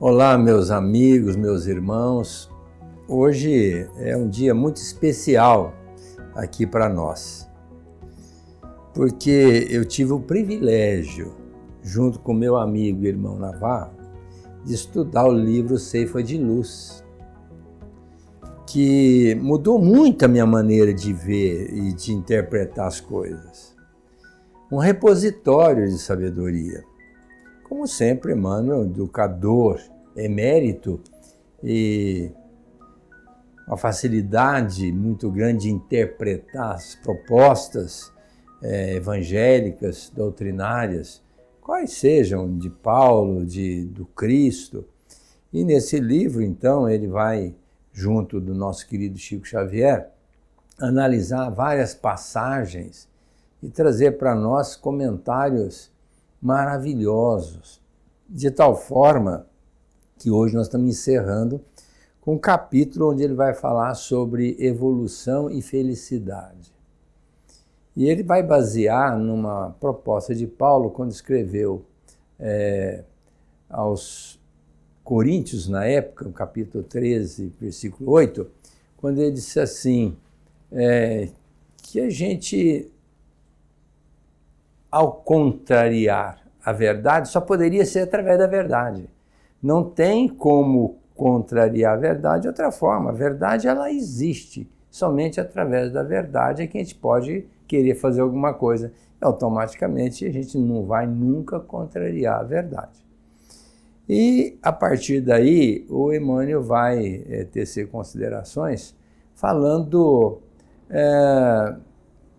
Olá, meus amigos, meus irmãos. Hoje é um dia muito especial aqui para nós, porque eu tive o privilégio, junto com meu amigo e irmão Navarro, de estudar o livro Ceifa de Luz, que mudou muito a minha maneira de ver e de interpretar as coisas. Um repositório de sabedoria. Como sempre, Emmanuel, educador, emérito e uma facilidade muito grande de interpretar as propostas evangélicas, doutrinárias, quais sejam, de Paulo, do Cristo. E nesse livro, então, ele vai, junto do nosso querido Chico Xavier, analisar várias passagens e trazer para nós comentários maravilhosos, de tal forma que hoje nós estamos encerrando com um capítulo onde ele vai falar sobre evolução e felicidade. E ele vai basear numa proposta de Paulo, quando escreveu aos Coríntios, na época, no capítulo 13, versículo 8, quando ele disse assim, que a gente, ao contrariar a verdade, só poderia ser através da verdade. Não tem como contrariar a verdade de outra forma. A verdade, ela existe. Somente através da verdade é que a gente pode querer fazer alguma coisa. E automaticamente a gente não vai nunca contrariar a verdade. E a partir daí, o Emmanuel vai tecer considerações falando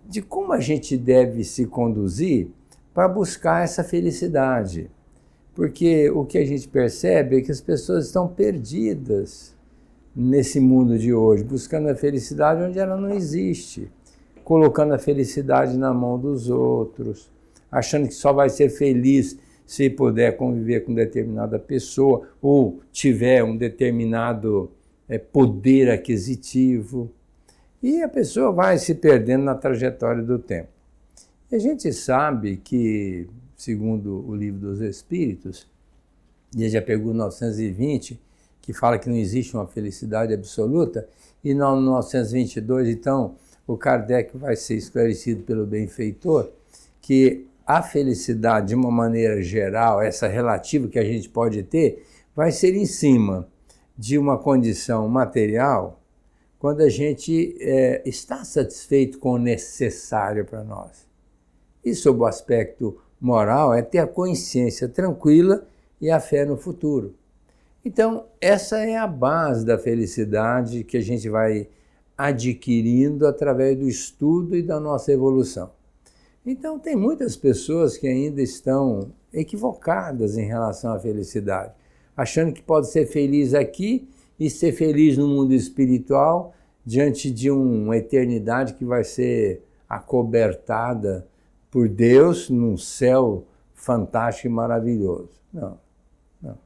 de como a gente deve se conduzir para buscar essa felicidade. Porque o que a gente percebe é que as pessoas estão perdidas nesse mundo de hoje, buscando a felicidade onde ela não existe, colocando a felicidade na mão dos outros, achando que só vai ser feliz se puder conviver com determinada pessoa ou tiver um determinado poder aquisitivo. E a pessoa vai se perdendo na trajetória do tempo. E a gente sabe que, segundo o Livro dos Espíritos, desde a pergunta 920, que fala que não existe uma felicidade absoluta, e no 922, então, o Kardec vai ser esclarecido pelo benfeitor que a felicidade, de uma maneira geral, essa relativa que a gente pode ter, vai ser em cima de uma condição material, quando a gente está satisfeito com o necessário para nós. E sob o aspecto moral é ter a consciência tranquila e a fé no futuro. Então, essa é a base da felicidade que a gente vai adquirindo através do estudo e da nossa evolução. Então, tem muitas pessoas que ainda estão equivocadas em relação à felicidade, achando que pode ser feliz aqui e ser feliz no mundo espiritual diante de uma eternidade que vai ser acobertada por Deus num céu fantástico e maravilhoso. Não, não.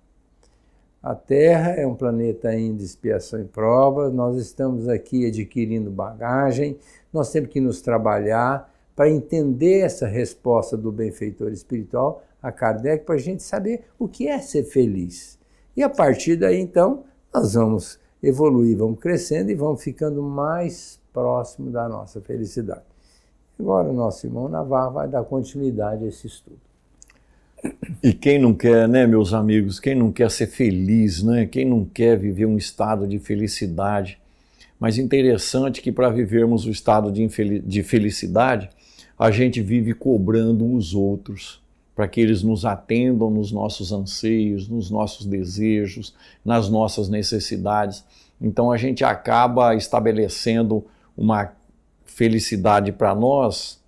A Terra é um planeta ainda de expiação e prova, nós estamos aqui adquirindo bagagem, nós temos que nos trabalhar para entender essa resposta do benfeitor espiritual a Kardec, para a gente saber o que é ser feliz. E a partir daí, então, nós vamos evoluir, vamos crescendo e vamos ficando mais próximo da nossa felicidade. Agora o nosso irmão Navarro vai dar continuidade a esse estudo. E quem não quer, né, meus amigos, quem não quer ser feliz, né? Quem não quer viver um estado de felicidade? Mas interessante que para vivermos o estado de felicidade, a gente vive cobrando os outros, para que eles nos atendam nos nossos anseios, nos nossos desejos, nas nossas necessidades. Então a gente acaba estabelecendo uma felicidade para nós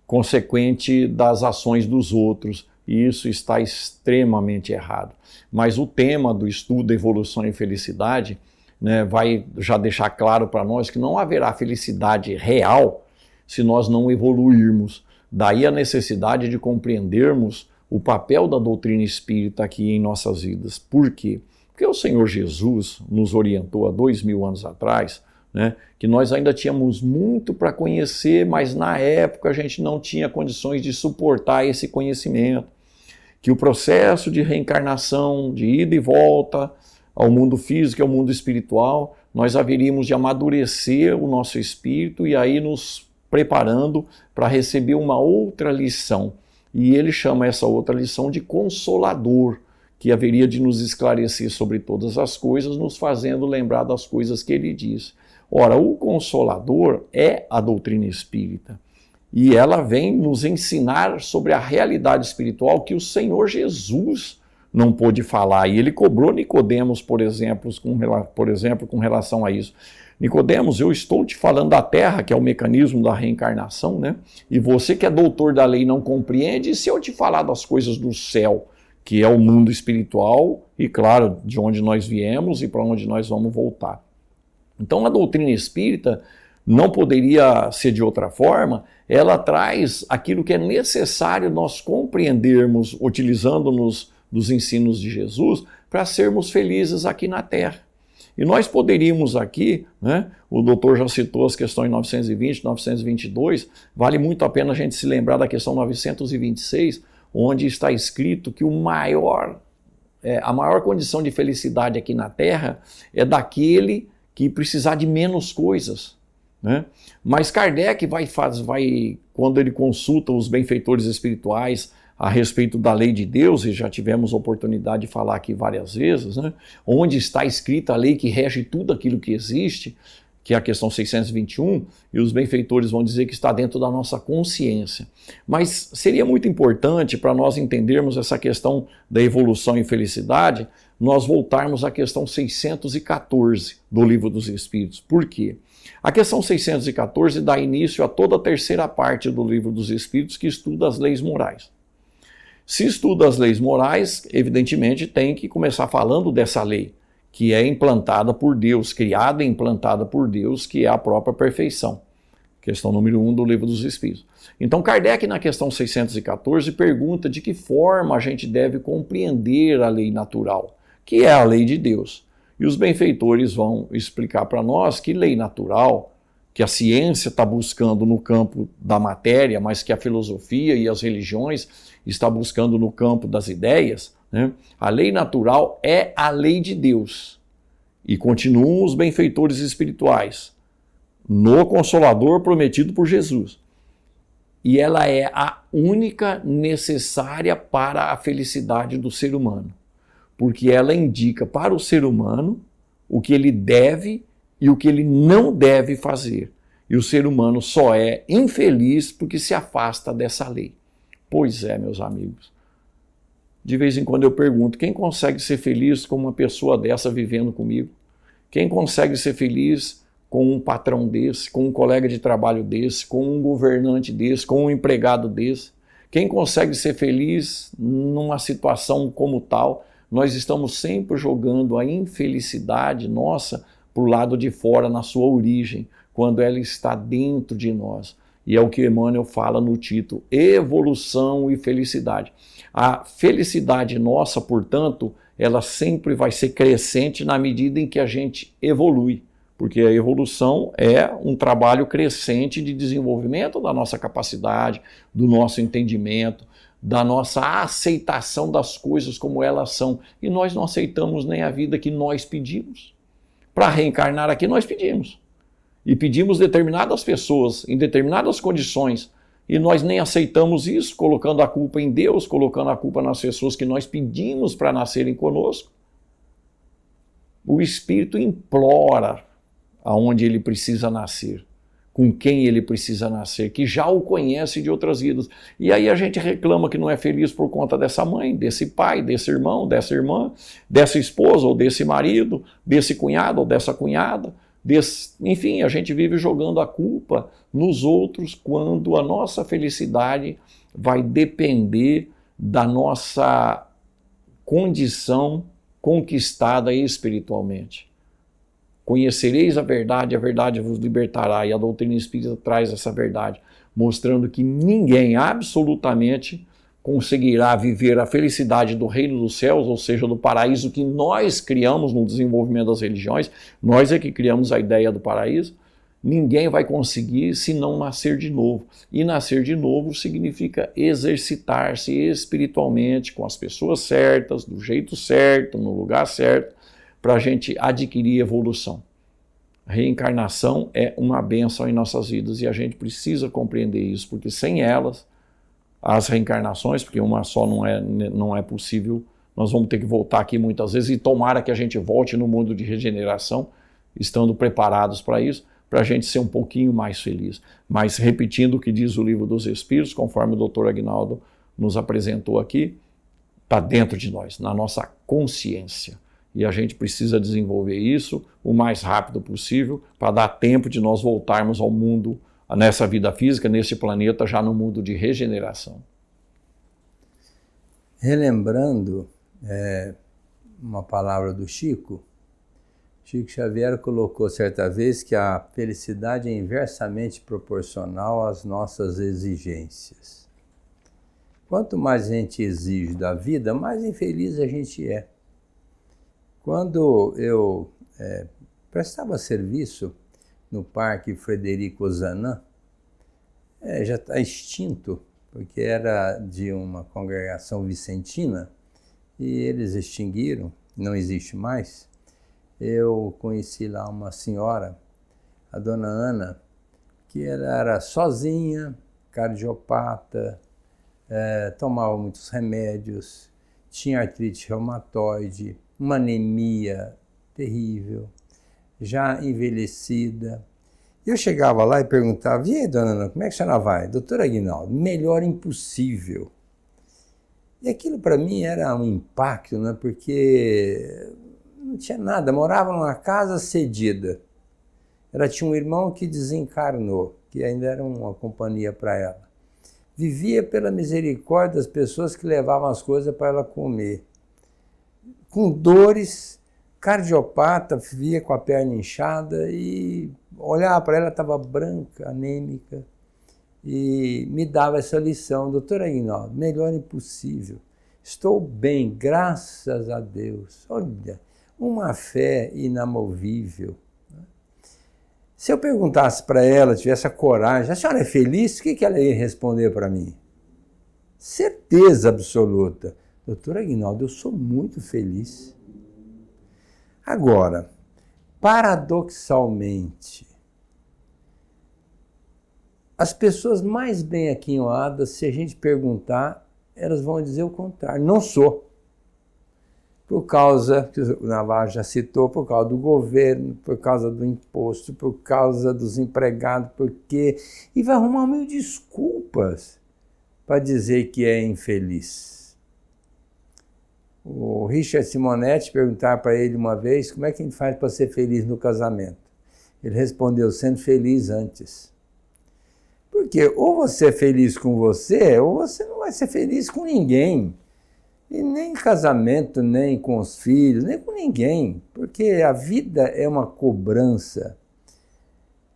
consequente das ações dos outros, e isso está extremamente errado. Mas o tema do estudo Evolução e Felicidade, né, vai já deixar claro para nós que não haverá felicidade real se nós não evoluirmos. Daí a necessidade de compreendermos o papel da doutrina espírita aqui em nossas vidas. Por quê? Porque o Senhor Jesus nos orientou há 2000 anos atrás, né, que nós ainda tínhamos muito para conhecer, mas na época a gente não tinha condições de suportar esse conhecimento. que o processo de reencarnação, de ida e volta ao mundo físico e ao mundo espiritual, nós haveríamos de amadurecer o nosso espírito e aí nos preparando para receber uma outra lição. E ele chama essa outra lição de Consolador, que haveria de nos esclarecer sobre todas as coisas, nos fazendo lembrar das coisas que ele diz. Ora, o Consolador é a doutrina espírita. E ela vem nos ensinar sobre a realidade espiritual que o Senhor Jesus não pôde falar. E ele cobrou Nicodemos, por exemplo, com relação a isso. Nicodemos, eu estou te falando da terra, que é o mecanismo da reencarnação, né? E você que é doutor da lei não compreende, e se eu te falar das coisas do céu, que é o mundo espiritual, e claro, de onde nós viemos e para onde nós vamos voltar. Então a doutrina espírita não poderia ser de outra forma, ela traz aquilo que é necessário nós compreendermos, utilizando-nos dos ensinos de Jesus, para sermos felizes aqui na Terra. E nós poderíamos aqui, né, o doutor já citou as questões 920, 922, vale muito a pena a gente se lembrar da questão 926, onde está escrito que a maior condição de felicidade aqui na Terra é daquele que precisar de menos coisas, né? Mas Kardec quando ele consulta os benfeitores espirituais a respeito da lei de Deus, e já tivemos oportunidade de falar aqui várias vezes, né? Onde está escrita a lei que rege tudo aquilo que existe, que é a questão 621, e os benfeitores vão dizer que está dentro da nossa consciência. Mas seria muito importante para nós entendermos essa questão da evolução e felicidade, nós voltarmos à questão 614 do Livro dos Espíritos. Por quê? A questão 614 dá início a toda a terceira parte do Livro dos Espíritos, que estuda as leis morais. Se estuda as leis morais, evidentemente tem que começar falando dessa lei, que é implantada por Deus, criada e implantada por Deus, que é a própria perfeição. Questão número 1 do Livro dos Espíritos. Então Kardec, na questão 614, pergunta de que forma a gente deve compreender a lei natural, que é a lei de Deus. E os benfeitores vão explicar para nós que lei natural, que a ciência está buscando no campo da matéria, mas que a filosofia e as religiões estão buscando no campo das ideias, né? A lei natural é a lei de Deus. E continuam os benfeitores espirituais no Consolador prometido por Jesus. E ela é a única necessária para a felicidade do ser humano, porque ela indica para o ser humano o que ele deve e o que ele não deve fazer. E o ser humano só é infeliz porque se afasta dessa lei. Pois é, meus amigos. De vez em quando eu pergunto, quem consegue ser feliz com uma pessoa dessa vivendo comigo? Quem consegue ser feliz com um patrão desse, com um colega de trabalho desse, com um governante desse, com um empregado desse? Quem consegue ser feliz numa situação como tal? Nós estamos sempre jogando a infelicidade nossa para o lado de fora, na sua origem, quando ela está dentro de nós. E é o que Emmanuel fala no título, Evolução e Felicidade. A felicidade nossa, portanto, ela sempre vai ser crescente na medida em que a gente evolui, porque a evolução é um trabalho crescente de desenvolvimento da nossa capacidade, do nosso entendimento, da nossa aceitação das coisas como elas são. E nós não aceitamos nem a vida que nós pedimos. Para reencarnar aqui nós pedimos. E pedimos determinadas pessoas, em determinadas condições, e nós nem aceitamos isso, colocando a culpa em Deus, colocando a culpa nas pessoas que nós pedimos para nascerem conosco. O Espírito implora aonde ele precisa nascer, com quem ele precisa nascer, que já o conhece de outras vidas. E aí a gente reclama que não é feliz por conta dessa mãe, desse pai, desse irmão, dessa irmã, dessa esposa ou desse marido, desse cunhado ou dessa cunhada. Enfim, a gente vive jogando a culpa nos outros quando a nossa felicidade vai depender da nossa condição conquistada espiritualmente. Conhecereis a verdade vos libertará, e a doutrina espírita traz essa verdade, mostrando que ninguém absolutamente conseguirá viver a felicidade do reino dos céus, ou seja, do paraíso que nós criamos no desenvolvimento das religiões. Nós é que criamos a ideia do paraíso. ninguém vai conseguir se não nascer de novo. E nascer de novo significa exercitar-se espiritualmente com as pessoas certas, do jeito certo, no lugar certo, para a gente adquirir evolução. A reencarnação é uma bênção em nossas vidas e a gente precisa compreender isso, porque sem elas, as reencarnações, porque uma só não é possível, nós vamos ter que voltar aqui muitas vezes e tomara que a gente volte no mundo de regeneração, estando preparados para isso, para a gente ser um pouquinho mais feliz. Mas repetindo o que diz o Livro dos Espíritos, conforme o Dr. Aguinaldo nos apresentou aqui, está dentro de nós, na nossa consciência. E a gente precisa desenvolver isso o mais rápido possível para dar tempo de nós voltarmos ao mundo, nessa vida física, nesse planeta, já no mundo de regeneração. Relembrando uma palavra do Chico Xavier colocou certa vez que a felicidade é inversamente proporcional às nossas exigências. Quanto mais a gente exige da vida, mais infeliz a gente é. Quando eu prestava serviço no Parque Frederico Zanan, já está extinto, porque era de uma congregação vicentina, e eles extinguiram, não existe mais. Eu conheci lá uma senhora, a dona Ana, que ela era sozinha, cardiopata, tomava muitos remédios, tinha artrite reumatoide, uma anemia terrível, já envelhecida. Eu chegava lá e perguntava: e aí, dona Ana, como é que a senhora vai? Doutor Aguinaldo, melhor impossível. E aquilo para mim era um impacto, né? Porque não tinha nada, morava numa casa cedida. Ela tinha um irmão que desencarnou, que ainda era uma companhia para ela. Vivia pela misericórdia das pessoas que levavam as coisas para ela comer. Com dores, cardiopata, vivia com a perna inchada e olhava para ela, estava branca, anêmica, e me dava essa lição: doutor Aguinaldo, melhor impossível, estou bem, graças a Deus. Olha, uma fé inamovível. Se eu perguntasse para ela, tivesse a coragem: a senhora é feliz? O que ela ia responder para mim? Certeza absoluta: doutor Aguinaldo, eu sou muito feliz. Agora, paradoxalmente, as pessoas mais bem aquinhoadas, se a gente perguntar, elas vão dizer o contrário: não sou. Por causa, que o Navarro já citou, por causa do governo, por causa do imposto, por causa dos empregados, porque... E vai arrumar mil desculpas para dizer que é infeliz. O Richard Simonetti perguntava para ele uma vez como é que a gente faz para ser feliz no casamento. Ele respondeu: sendo feliz antes. Porque ou você é feliz com você, ou você não vai ser feliz com ninguém. E nem em casamento, nem com os filhos, nem com ninguém. Porque a vida é uma cobrança.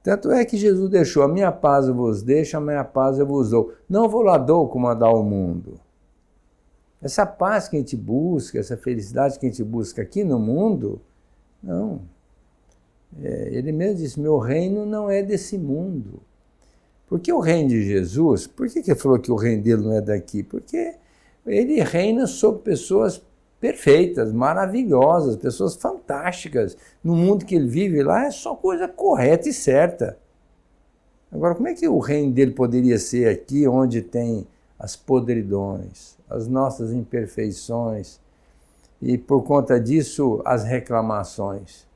Tanto é que Jesus deixou: a minha paz eu vos deixo, a minha paz eu vos dou. Não vou lá dou como a dá o mundo. Essa paz que a gente busca, essa felicidade que a gente busca aqui no mundo, não. Ele mesmo disse: meu reino não é desse mundo. Porque o reino de Jesus, por que ele falou que o reino dele não é daqui? Porque ele reina sobre pessoas perfeitas, maravilhosas, pessoas fantásticas. No mundo que ele vive lá é só coisa correta e certa. Agora, como é que o reino dele poderia ser aqui, onde tem as podridões, as nossas imperfeições e, por conta disso, as reclamações?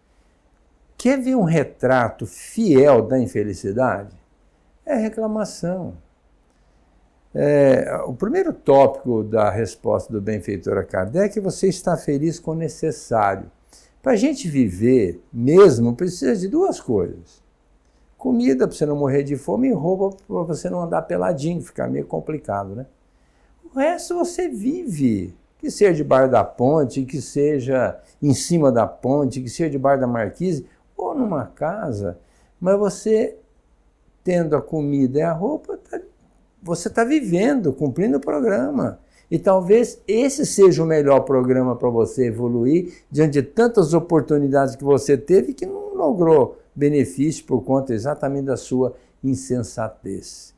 Quer ver um retrato fiel da infelicidade? É reclamação. O primeiro tópico da resposta do benfeitor a Kardec é: você está feliz com o necessário. Para a gente viver mesmo, precisa de duas coisas: comida para você não morrer de fome, e roupa para você não andar peladinho, ficar meio complicado, né? O resto você vive, que seja debaixo da ponte, que seja em cima da ponte, que seja debaixo da marquise, ou numa casa, mas você, tendo a comida e a roupa, você está vivendo, cumprindo o programa. E talvez esse seja o melhor programa para você evoluir diante de tantas oportunidades que você teve que não logrou benefício por conta exatamente da sua insensatez.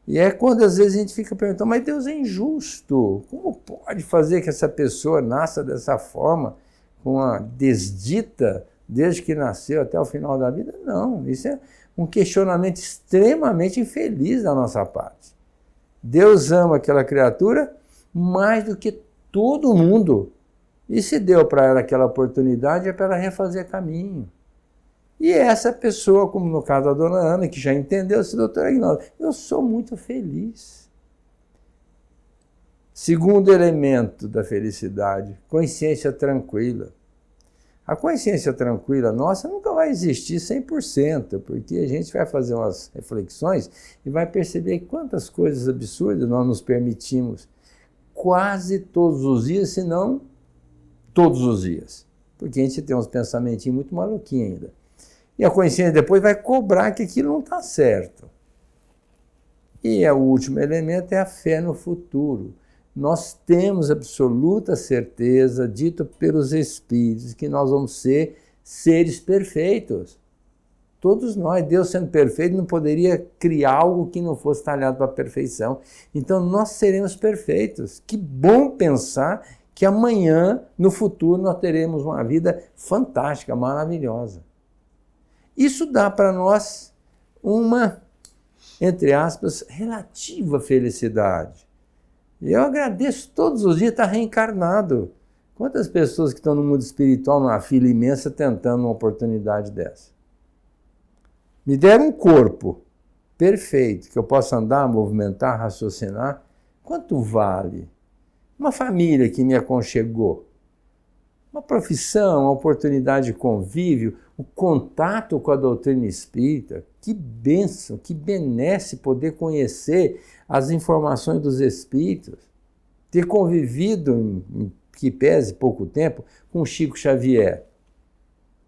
E é quando às vezes a gente fica perguntando, mas Deus é injusto, como pode fazer que essa pessoa nasça dessa forma, com a desdita desde que nasceu até o final da vida? Não, isso é um questionamento extremamente infeliz da nossa parte. Deus ama aquela criatura mais do que todo mundo. E se deu para ela aquela oportunidade, é para ela refazer caminho. E essa pessoa, como no caso da dona Ana, que já entendeu, disse, doutor Aguinaldo, eu sou muito feliz. Segundo elemento da felicidade, consciência tranquila. A consciência tranquila nossa nunca vai existir 100%, porque a gente vai fazer umas reflexões e vai perceber quantas coisas absurdas nós nos permitimos quase todos os dias, se não todos os dias. Porque a gente tem uns pensamentinhos muito maluquinhos ainda. E a consciência depois vai cobrar que aquilo não está certo. E o último elemento é a fé no futuro. Nós temos absoluta certeza, dito pelos Espíritos, que nós vamos ser seres perfeitos. Todos nós, Deus sendo perfeito, não poderia criar algo que não fosse talhado para a perfeição. Então nós seremos perfeitos. Que bom pensar que amanhã, no futuro, nós teremos uma vida fantástica, maravilhosa. Isso dá para nós uma, entre aspas, relativa felicidade. E eu agradeço todos os dias estar reencarnado. Quantas pessoas que estão no mundo espiritual, numa fila imensa, tentando uma oportunidade dessa? Me deram um corpo perfeito, que eu possa andar, movimentar, raciocinar. Quanto vale? Uma família que me aconchegou. Uma profissão, uma oportunidade de convívio, o contato com a doutrina espírita. Que bênção, que benesse poder conhecer as informações dos espíritos. Ter convivido, em que pese pouco tempo, com Chico Xavier,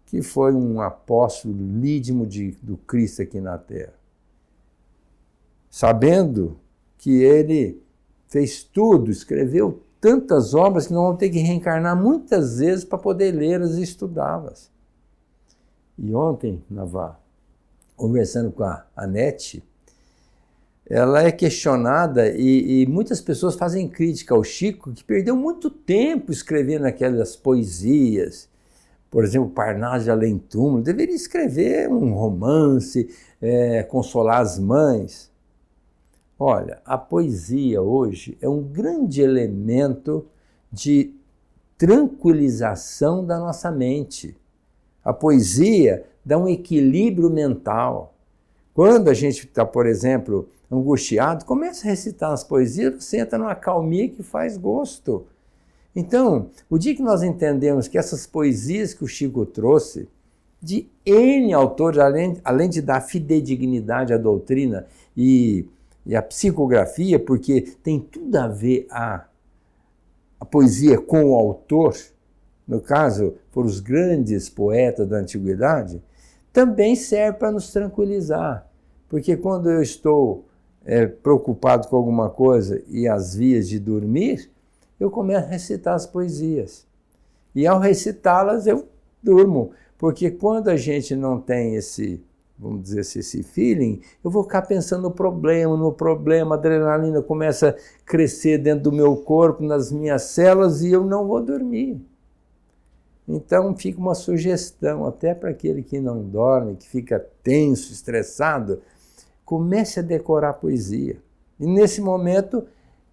que foi um apóstolo lídimo do Cristo aqui na Terra. Sabendo que ele fez tudo, escreveu tantas obras que nós vamos ter que reencarnar muitas vezes para poder lê-las e estudá-las. E ontem, Navarro, conversando com a Anete, ela é questionada e muitas pessoas fazem crítica ao Chico, que perdeu muito tempo escrevendo aquelas poesias. Por exemplo, Parnaso de Além Túmulo, deveria escrever um romance, consolar as mães. Olha, a poesia hoje é um grande elemento de tranquilização da nossa mente. A poesia dá um equilíbrio mental. Quando a gente está, por exemplo, angustiado, começa a recitar as poesias, você entra numa calmia que faz gosto. Então, o dia que nós entendemos que essas poesias que o Chico trouxe, de N autores, além de dar fidedignidade à doutrina e a psicografia, porque tem tudo a ver a poesia com o autor, no caso, foram os grandes poetas da antiguidade, também serve para nos tranquilizar. Porque quando eu estou preocupado com alguma coisa e às vias de dormir, eu começo a recitar as poesias. E ao recitá-las, eu durmo. Porque quando a gente não tem esse, vamos dizer assim, esse feeling, eu vou ficar pensando no problema, a adrenalina começa a crescer dentro do meu corpo, nas minhas células, e eu não vou dormir. Então fica uma sugestão, até para aquele que não dorme, que fica tenso, estressado, comece a decorar a poesia. E nesse momento,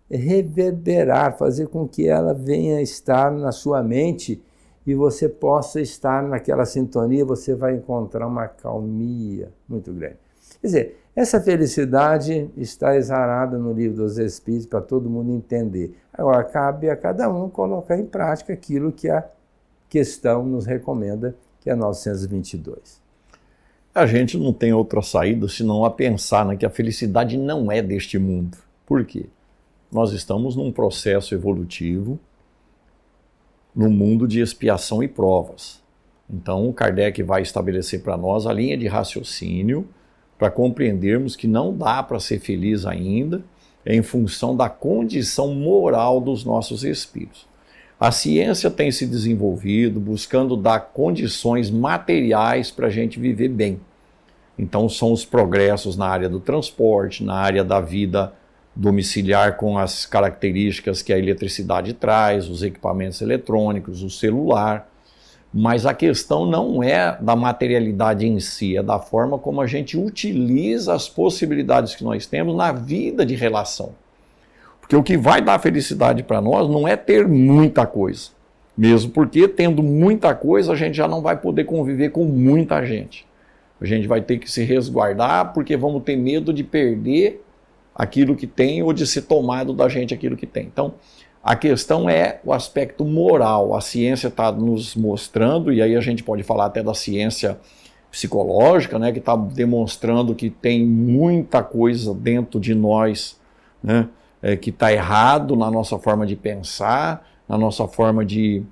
reverberar, fazer com que ela venha estar na sua mente e você possa estar naquela sintonia, você vai encontrar uma calmia muito grande. Quer dizer, essa felicidade está exarada no Livro dos Espíritos para todo mundo entender. Agora, cabe a cada um colocar em prática aquilo que a questão nos recomenda, que é 922. A gente não tem outra saída senão a pensar que a felicidade não é deste mundo. Por quê? Nós estamos num processo evolutivo, num mundo de expiação e provas. Então, o Kardec vai estabelecer para nós a linha de raciocínio para compreendermos que não dá para ser feliz ainda em função da condição moral dos nossos espíritos. A ciência tem se desenvolvido buscando dar condições materiais para a gente viver bem. Então são os progressos na área do transporte, na área da vida domiciliar com as características que a eletricidade traz, os equipamentos eletrônicos, o celular. Mas a questão não é da materialidade em si, é da forma como a gente utiliza as possibilidades que nós temos na vida de relação. Porque o que vai dar felicidade para nós não é ter muita coisa. Mesmo porque, tendo muita coisa, a gente já não vai poder conviver com muita gente. A gente vai ter que se resguardar porque vamos ter medo de perder aquilo que tem ou de ser tomado da gente aquilo que tem. Então, a questão é o aspecto moral. A ciência está nos mostrando, e aí a gente pode falar até da ciência psicológica, né, que está demonstrando que tem muita coisa dentro de nós, né, que está errado na nossa forma de pensar, na nossa forma de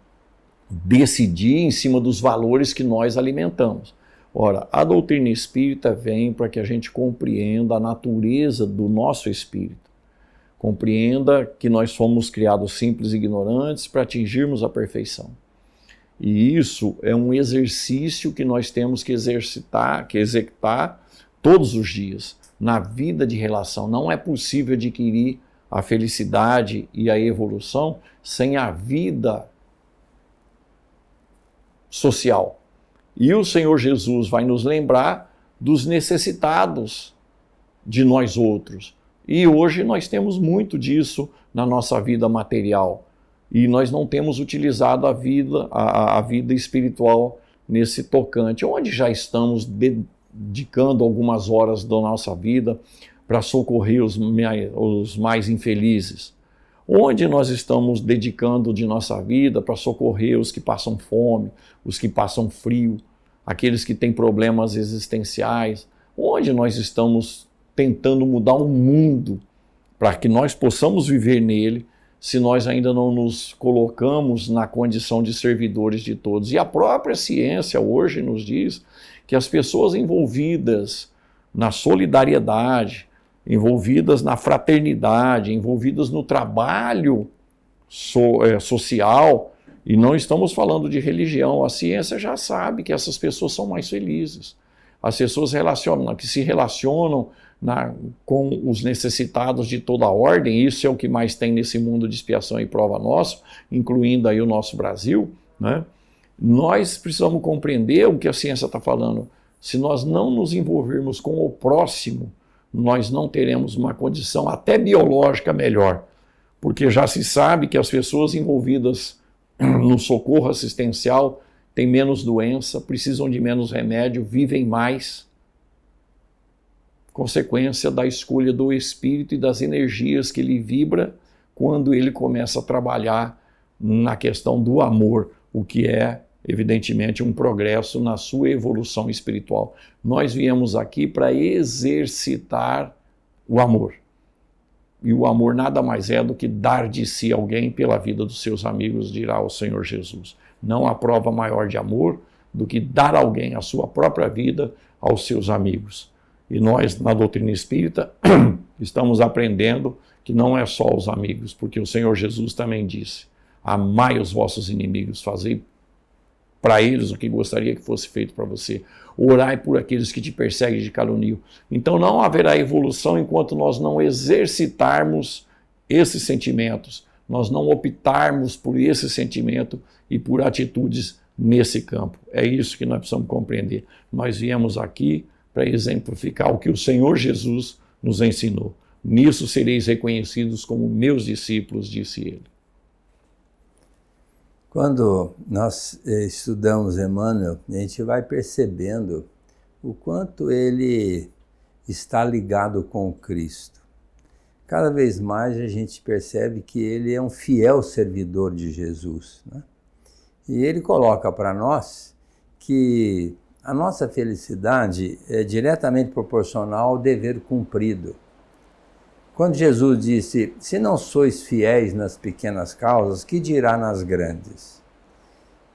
decidir em cima dos valores que nós alimentamos. Ora, a doutrina espírita vem para que a gente compreenda a natureza do nosso espírito. Compreenda que nós fomos criados simples e ignorantes para atingirmos a perfeição. E isso é um exercício que nós temos que exercitar, que executar todos os dias, na vida de relação. Não é possível adquirir a felicidade e a evolução sem a vida social. E o Senhor Jesus vai nos lembrar dos necessitados de nós outros. E hoje nós temos muito disso na nossa vida material. E nós não temos utilizado a vida espiritual nesse tocante, onde já estamos dedicando algumas horas da nossa vida para socorrer os mais infelizes. Onde nós estamos dedicando de nossa vida para socorrer os que passam fome, os que passam frio, aqueles que têm problemas existenciais. Onde nós estamos tentando mudar o mundo para que nós possamos viver nele, se nós ainda não nos colocamos na condição de servidores de todos. E a própria ciência hoje nos diz que as pessoas envolvidas na solidariedade, envolvidas na fraternidade, envolvidas no trabalho social, e não estamos falando de religião, a ciência já sabe que essas pessoas são mais felizes. As pessoas que se relacionam com os necessitados de toda a ordem, isso é o que mais tem nesse mundo de expiação e prova nosso, incluindo aí o nosso Brasil, né? Nós precisamos compreender o que a ciência está falando. Se nós não nos envolvermos com o próximo, nós não teremos uma condição até biológica melhor, porque já se sabe que as pessoas envolvidas no socorro assistencial têm menos doença, precisam de menos remédio, vivem mais, consequência da escolha do espírito e das energias que ele vibra quando ele começa a trabalhar na questão do amor, o que é, evidentemente, um progresso na sua evolução espiritual. Nós viemos aqui para exercitar o amor. E o amor nada mais é do que dar de si alguém pela vida dos seus amigos, dirá o Senhor Jesus. Não há prova maior de amor do que dar alguém a sua própria vida aos seus amigos. E nós, na doutrina espírita, estamos aprendendo que não é só os amigos, porque o Senhor Jesus também disse: amai os vossos inimigos, fazei para eles o que gostaria que fosse feito para você. Orai por aqueles que te perseguem e te caluniam. Então não haverá evolução enquanto nós não exercitarmos esses sentimentos, nós não optarmos por esse sentimento e por atitudes nesse campo. É isso que nós precisamos compreender. Nós viemos aqui para exemplificar o que o Senhor Jesus nos ensinou. Nisso sereis reconhecidos como meus discípulos, disse ele. Quando nós estudamos Emmanuel, a gente vai percebendo o quanto ele está ligado com Cristo. Cada vez mais a gente percebe que ele é um fiel servidor de Jesus, né? E ele coloca para nós que a nossa felicidade é diretamente proporcional ao dever cumprido. Quando Jesus disse: se não sois fiéis nas pequenas causas, que dirá nas grandes?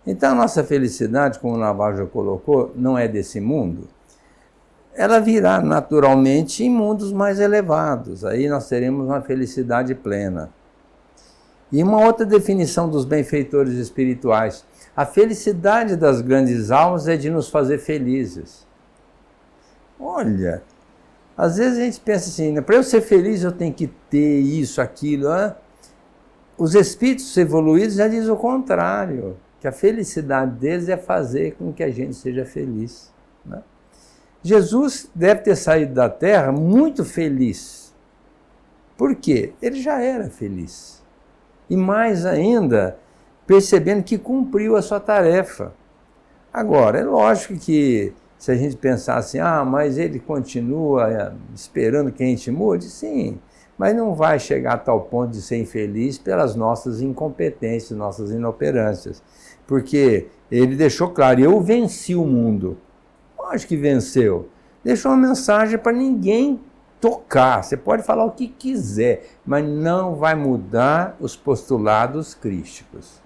Então a nossa felicidade, como o Navarro já colocou, não é desse mundo. Ela virá naturalmente em mundos mais elevados. Aí nós teremos uma felicidade plena. E uma outra definição dos benfeitores espirituais: a felicidade das grandes almas é de nos fazer felizes. Olha, às vezes a gente pensa assim, para eu ser feliz eu tenho que ter isso, aquilo. Os espíritos evoluídos já dizem o contrário, que a felicidade deles é fazer com que a gente seja feliz, né? Jesus deve ter saído da Terra muito feliz. Por quê? Ele já era feliz. E mais ainda, percebendo que cumpriu a sua tarefa. Agora, é lógico que se a gente pensar assim, mas ele continua esperando que a gente mude, sim, mas não vai chegar a tal ponto de ser infeliz pelas nossas incompetências, nossas inoperâncias. Porque ele deixou claro, eu venci o mundo. Lógico que venceu. Deixou uma mensagem para ninguém tocar. Você pode falar o que quiser, mas não vai mudar os postulados crísticos.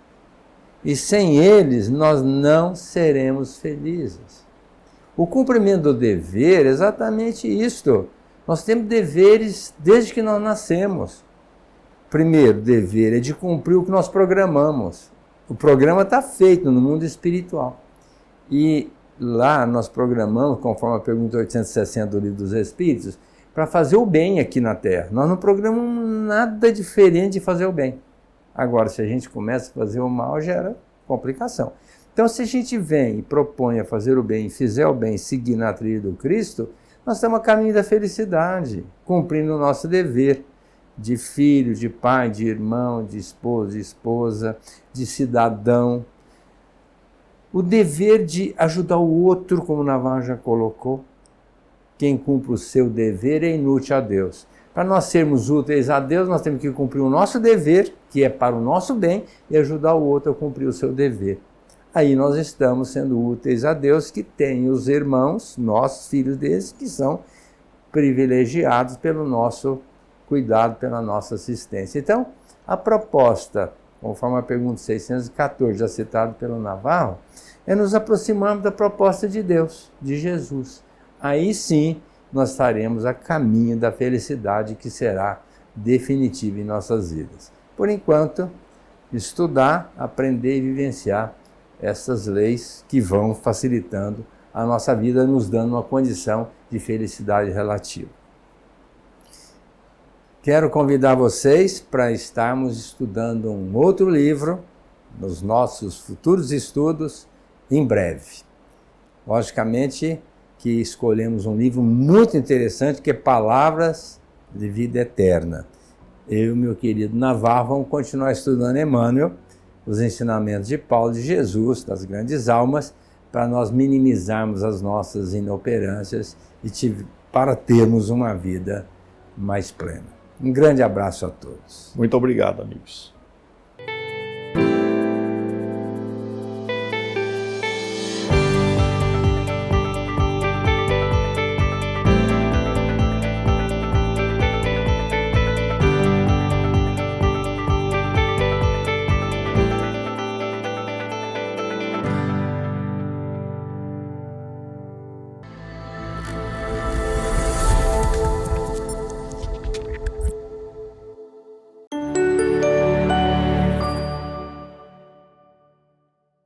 E sem eles, nós não seremos felizes. O cumprimento do dever é exatamente isto. Nós temos deveres desde que nós nascemos. Primeiro, dever é de cumprir o que nós programamos. O programa está feito no mundo espiritual. E lá nós programamos, conforme a pergunta 860 do Livro dos Espíritos, para fazer o bem aqui na Terra. Nós não programamos nada diferente de fazer o bem. Agora, se a gente começa a fazer o mal, gera complicação. Então, se a gente vem e propõe a fazer o bem, fizer o bem, seguir na trilha do Cristo, nós estamos a caminho da felicidade, cumprindo o nosso dever de filho, de pai, de irmão, de esposo, de esposa, de cidadão. O dever de ajudar o outro, como Navarro já colocou. Quem cumpre o seu dever é inútil a Deus. Para nós sermos úteis a Deus, nós temos que cumprir o nosso dever, que é para o nosso bem, e ajudar o outro a cumprir o seu dever. Aí nós estamos sendo úteis a Deus, que tem os irmãos, nós, filhos deles, que são privilegiados pelo nosso cuidado, pela nossa assistência. Então, a proposta, conforme a pergunta 614, já citada pelo Navarro, é nos aproximarmos da proposta de Deus, de Jesus. Aí sim, nós estaremos a caminho da felicidade que será definitiva em nossas vidas. Por enquanto, estudar, aprender e vivenciar essas leis que vão facilitando a nossa vida, nos dando uma condição de felicidade relativa. Quero convidar vocês para estarmos estudando um outro livro nos nossos futuros estudos em breve. Logicamente que escolhemos um livro muito interessante, que é Palavras de Vida Eterna. Eu e meu querido Navarro vamos continuar estudando Emmanuel, os ensinamentos de Paulo de Jesus, das grandes almas, para nós minimizarmos as nossas inoperâncias e para termos uma vida mais plena. Um grande abraço a todos. Muito obrigado, amigos.